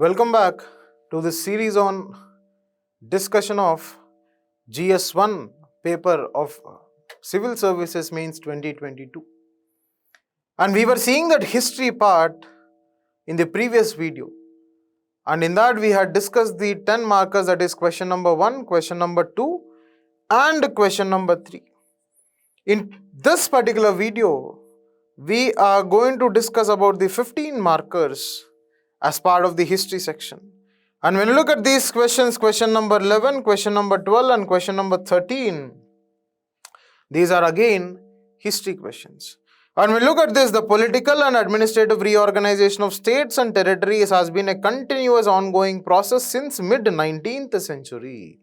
Welcome back to this series on discussion of GS-1 paper of Civil Services Mains 2022. And we were seeing that history part in the previous video. And in that we had discussed the 10 markers, that is question number 1, question number 2 and question number 3. In this particular video, we are going to discuss about the 15 markers as part of the history section. And when you look at these questions, question number 11, question number 12 and question number 13, these are again history questions. And when we look at this, the political and administrative reorganization of states and territories has been a continuous ongoing process since mid-19th century.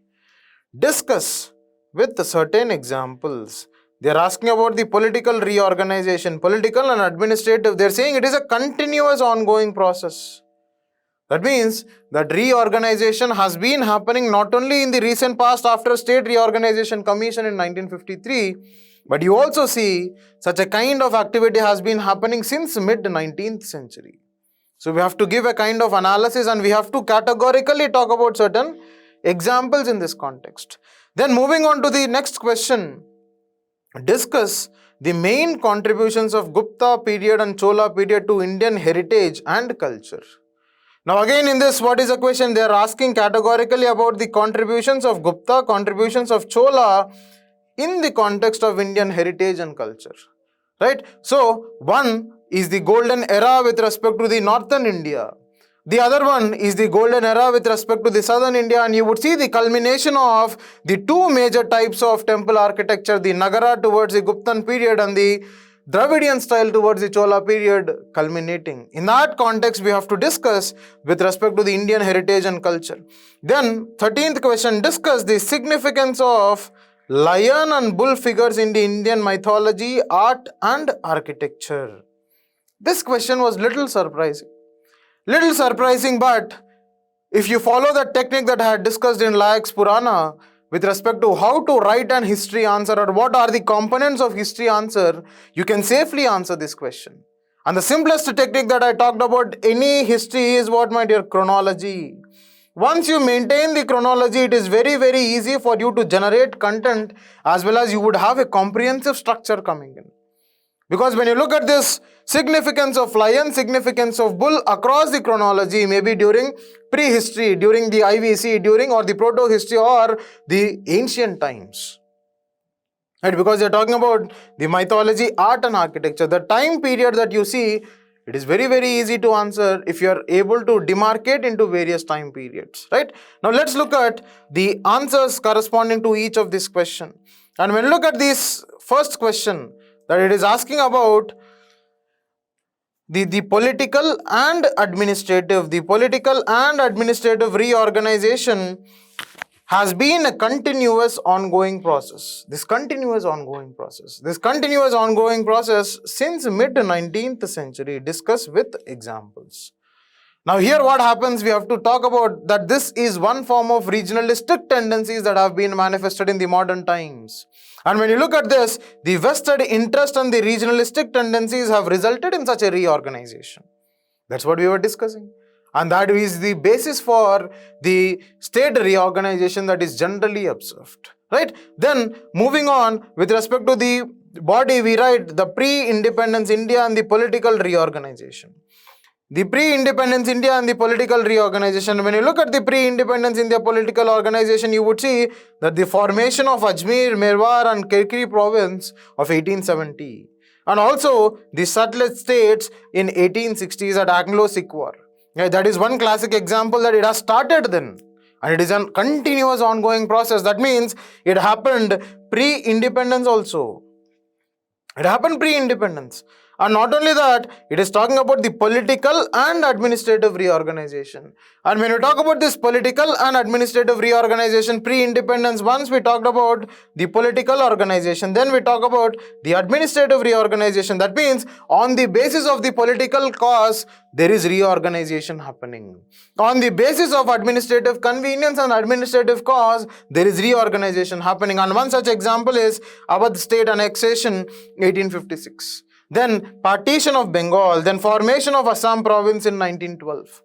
Discuss with certain examples. They are asking about the political reorganization, political and administrative. They are saying it is a continuous ongoing process. That means that reorganization has been happening not only in the recent past after State Reorganization Commission in 1953, but you also see such a kind of activity has been happening since mid-19th century. So we have to give a kind of analysis and we have to categorically talk about certain examples in this context. Then moving on to the next question, discuss the main contributions of Gupta period and Chola period to Indian heritage and culture. Now again in this, what is the question? They are asking categorically about the contributions of Gupta, contributions of Chola in the context of Indian heritage and culture. Right? So, one is the golden era with respect to the northern India. The other one is the golden era with respect to the southern India, and you would see the culmination of the two major types of temple architecture, the Nagara towards the Guptan period and the Dravidian style towards the Chola period culminating. In that context, we have to discuss with respect to the Indian heritage and culture. Then, 13th question, discuss the significance of lion and bull figures in the Indian mythology, art and architecture. This question was little surprising, but if you follow the technique that I had discussed in Layak's Purana with respect to how to write an history answer or what are the components of history answer, you can safely answer this question. And the simplest technique that I talked about any history is what, my dear? Chronology. Once you maintain the chronology, it is very, very easy for you to generate content as well as you would have a comprehensive structure coming in. Because when you look at this significance of lion, significance of bull across the chronology, maybe during prehistory, during the IVC, during or the proto-history or the ancient times. Right? Because they are talking about the mythology, art and architecture. The time period that you see, it is very, very easy to answer if you are able to demarcate into various time periods. Right? Now let's look at the answers corresponding to each of this question. And when you look at this first question, that it is asking about the political and administrative. The political and administrative reorganization has been a continuous ongoing process. This continuous ongoing process since mid-19th century. Discuss with examples. Now here what happens, we have to talk about that this is one form of regionalistic tendencies that have been manifested in the modern times. And when you look at this, the vested interest and the regionalistic tendencies have resulted in such a reorganization. That's what we were discussing. And that is the basis for the state reorganization that is generally observed. Right? Then moving on with respect to the body, we write the pre-independence India and the political reorganization. The pre-independence India and the political reorganization. When you look at the pre-independence India political organization, you would see that the formation of Ajmer, Merwar and Kerkeri province of 1870 and also the satellite states in 1860s at Anglo-Sikh War. Yeah, that is one classic example that it has started then. And it is a continuous ongoing process. That means it happened pre-independence also. It happened pre-independence. And not only that, it is talking about the political and administrative reorganization. And when we talk about this political and administrative reorganization pre-independence, once we talked about the political organization, then we talk about the administrative reorganization. That means on the basis of the political cause, there is reorganization happening. On the basis of administrative convenience and administrative cause, there is reorganization happening. And one such example is Awadh state annexation 1856. Then partition of Bengal, then formation of Assam province in 1912.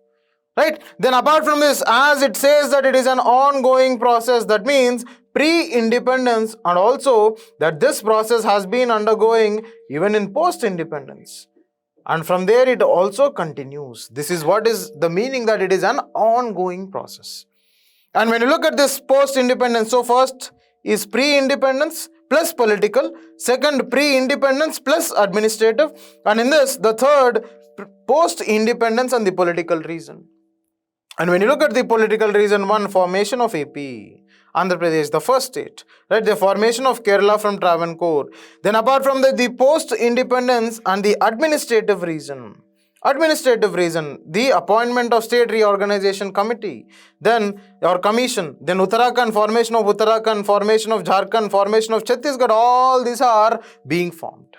Right? Then apart from this, as it says that it is an ongoing process, that means pre-independence, and also that this process has been undergoing even in post-independence. And from there it also continues. This is what is the meaning, that it is an ongoing process. And when you look at this post-independence, so first is pre-independence plus political, second pre-independence plus administrative, and in this the third post-independence and the political reason. And when you look at the political reason, one, formation of AP, Andhra Pradesh, the first state, right? The formation of Kerala from Travancore. Then apart from that, the post-independence and the administrative reason. Administrative reason, the appointment of state reorganization committee, then or commission, then Uttarakhand, formation of Uttarakhand, formation of Jharkhand, formation of Chhattisgarh, all these are being formed.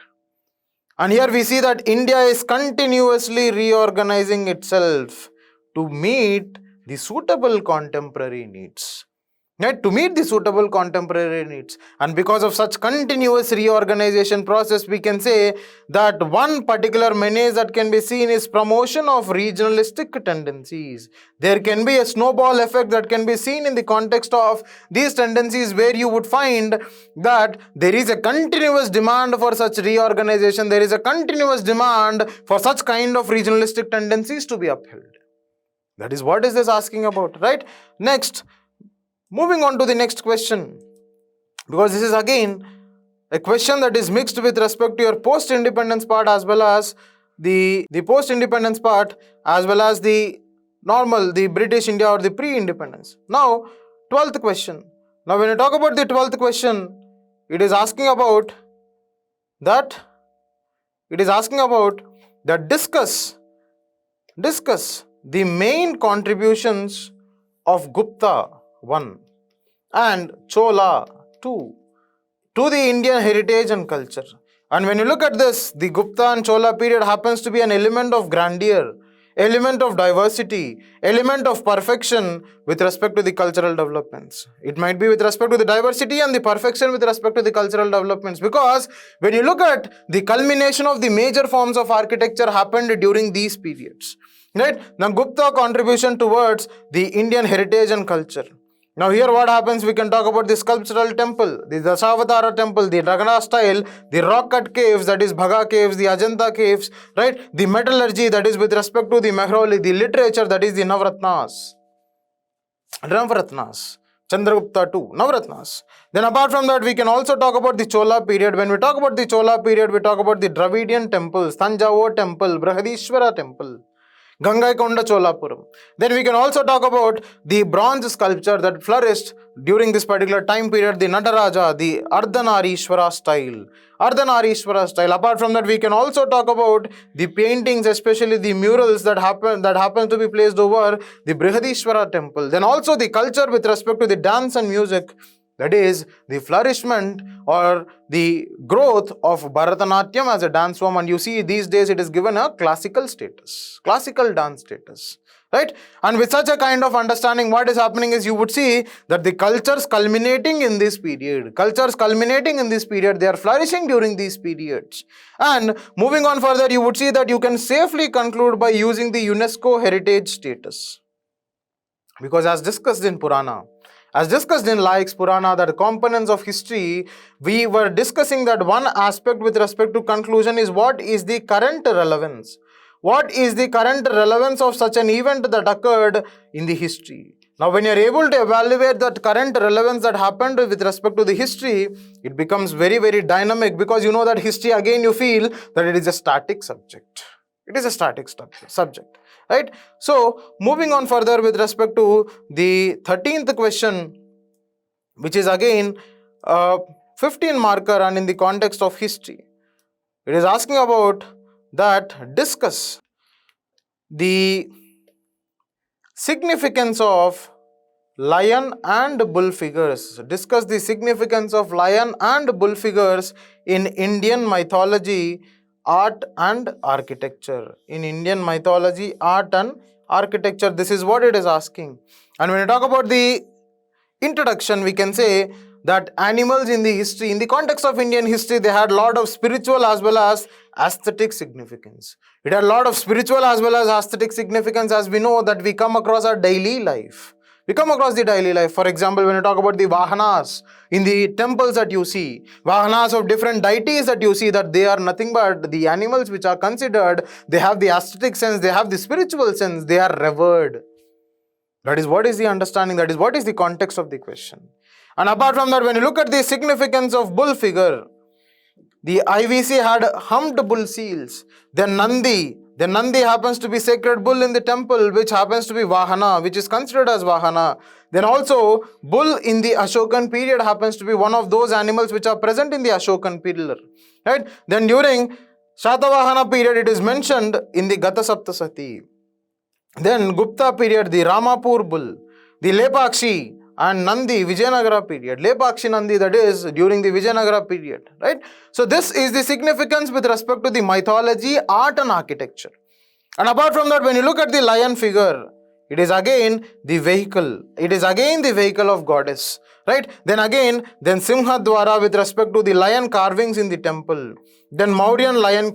And here we see that India is continuously reorganizing itself to meet the suitable contemporary needs. Right? To meet the suitable contemporary needs. And because of such continuous reorganization process, we can say that one particular menace that can be seen is promotion of regionalistic tendencies. There can be a snowball effect that can be seen in the context of these tendencies, where you would find that there is a continuous demand for such reorganization, there is a continuous demand for such kind of regionalistic tendencies to be upheld. That is what is this asking about, right? Next, moving on to the next question, because this is again a question that is mixed with respect to your post-independence part as well as the post-independence part as well as the normal, the British India or the pre-independence. Now, 12th question. Now, when you talk about the 12th question, it is asking about that discuss the main contributions of Gupta 1 and Chola 2 to the Indian heritage and culture. And when you look at this, the Gupta and Chola period happens to be an element of grandeur, element of diversity, element of perfection with respect to the cultural developments. It might be with respect to the diversity and the perfection with respect to the cultural developments, because when you look at the culmination of the major forms of architecture happened during these periods. Right? Now, Gupta contribution towards the Indian heritage and culture. Now, here what happens, we can talk about the sculptural temple, the Dasavatara temple, the Nagara style, the rock cut caves, that is Bhaga caves, the Ajanta caves, right? The metallurgy, that is with respect to the Mehrauli, the literature, that is the Navratnas, Chandragupta too, Navratnas. Then apart from that, we can also talk about the Chola period. When we talk about the Chola period, we talk about the Dravidian temples, Thanjavur temple, Brihadishwara temple, Gangaikonda Cholapuram. Then we can also talk about the bronze sculpture that flourished during this particular time period, the Nataraja, the Ardhanarishwara style. Apart from that, we can also talk about the paintings, especially the murals that happen to be placed over the Brihadishwara temple. Then also the culture with respect to the dance and music, that is the flourishment or the growth of Bharatanatyam as a dance form. And you see these days it is given a classical status, classical dance status, right? And with such a kind of understanding, what is happening is you would see that the cultures culminating in this period, they are flourishing during these periods. And moving on further, you would see that you can safely conclude by using the UNESCO heritage status. Because as discussed in Purana, as discussed in Likes Purana, that components of history, we were discussing that one aspect with respect to conclusion is what is the current relevance. What is the current relevance of such an event that occurred in the history? Now, when you are able to evaluate that current relevance that happened with respect to the history, it becomes very, very dynamic, because you know that history, again, you feel that it is a static subject. It is a static subject. Right? So, moving on further with respect to the 13th question, which is again 15 marker and in the context of history. It is asking about that discuss the significance of lion and bull figures. Discuss the significance of lion and bull figures in Indian mythology, art and architecture. In Indian mythology, art and architecture, this is what it is asking. And when you talk about the introduction, we can say that animals in the history, in the context of Indian history, they had a lot of spiritual as well as aesthetic significance. It had a lot of spiritual as well as aesthetic significance, as we know that we come across our daily life. We come across the daily life. For example, when you talk about the vahanas in the temples that you see, vahanas of different deities that you see, that they are nothing but the animals which are considered, they have the aesthetic sense, they have the spiritual sense, they are revered. That is what is the understanding, that is what is the context of the question. And apart from that, when you look at the significance of bull figure, the IVC had humped bull seals. Then Nandi happens to be sacred bull in the temple, which happens to be Vahana, which is considered as Vahana. Then also, bull in the Ashokan period happens to be one of those animals which are present in the Ashokan period. Right? Then during Shatavahana period, it is mentioned in the Gata Saptasati. Then Gupta period, the Ramapur bull, the Lepakshi and Nandi, Vijayanagara period. Lepakshi Nandi, that is during the Vijayanagara period, right? So this is the significance with respect to the mythology, art and architecture. And apart from that, when you look at the lion figure, it is again the vehicle. It is again the vehicle of goddess, right? Then Simhadwara with respect to the lion carvings in the temple. Then Mauryan lion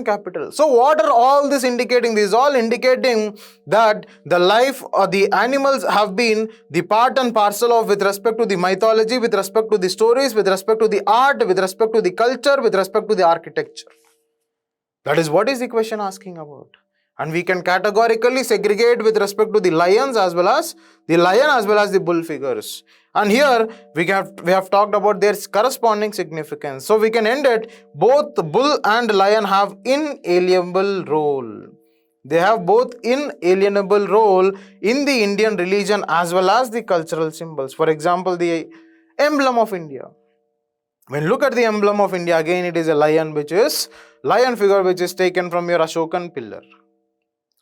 capital. So what are all this indicating? This is all indicating that the life or the animals have been the part and parcel of with respect to the mythology, with respect to the stories, with respect to the art, with respect to the culture, with respect to the architecture. That is what is the question asking about. And we can categorically segregate with respect to the lions as well as the bull figures. And here we have talked about their corresponding significance. So we can end it, both bull and lion have inalienable role. They have both inalienable role in the Indian religion as well as the cultural symbols. For example, the emblem of India. When you look at the emblem of India, again it is a lion figure which is taken from your Ashokan pillar.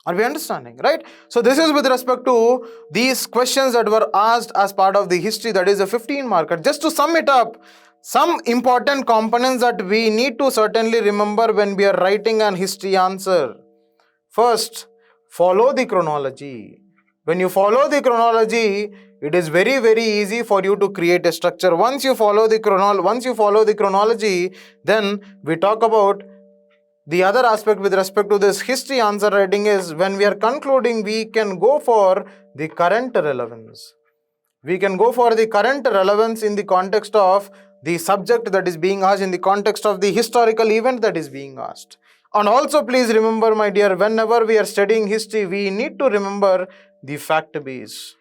Are we understanding, right? So this is with respect to these questions that were asked as part of the history, that is a 15 marker. Just to sum it up, some important components that we need to certainly remember when we are writing an history answer. First, follow the chronology. When you follow the chronology, it is very, very easy for you to create a structure. Once you follow the chronology, then we talk about the other aspect with respect to this history answer writing is, when we are concluding, we can go for the current relevance. We can go for the current relevance in the context of the subject that is being asked, in the context of the historical event that is being asked. And also please remember, my dear, whenever we are studying history, we need to remember the fact base.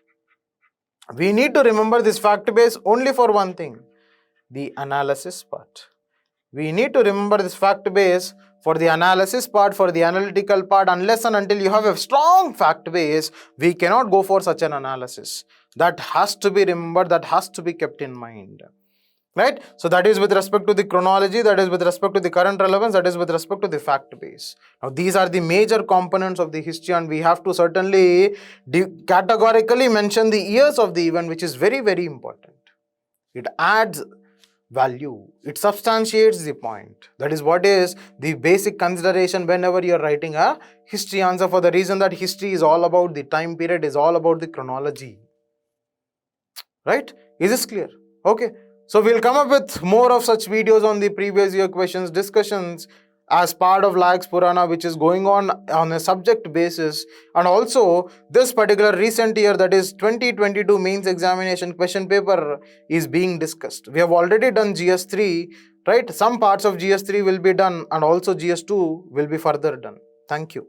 We need to remember this fact base only for one thing, the analysis part. We need to remember this fact base for the analysis part, for the analytical part. Unless and until you have a strong fact base, we cannot go for such an analysis. That has to be remembered, that has to be kept in mind. Right? So that is with respect to the chronology, that is with respect to the current relevance, that is with respect to the fact base. Now these are the major components of the history, and we have to certainly categorically mention the years of the event, which is very, very important. It adds value. It substantiates the point. That is what is the basic consideration whenever you are writing a history answer, for the reason that history is all about the time period, is all about the chronology. Right? Is this clear? Okay. So we'll come up with more of such videos on the previous year questions, discussions as part of Lax Purana, which is going on a subject basis. And also this particular recent year, that is 2022 mains examination question paper, is being discussed. We have already done GS3, right? Some parts of GS3 will be done, and also GS2 will be further done. Thank you.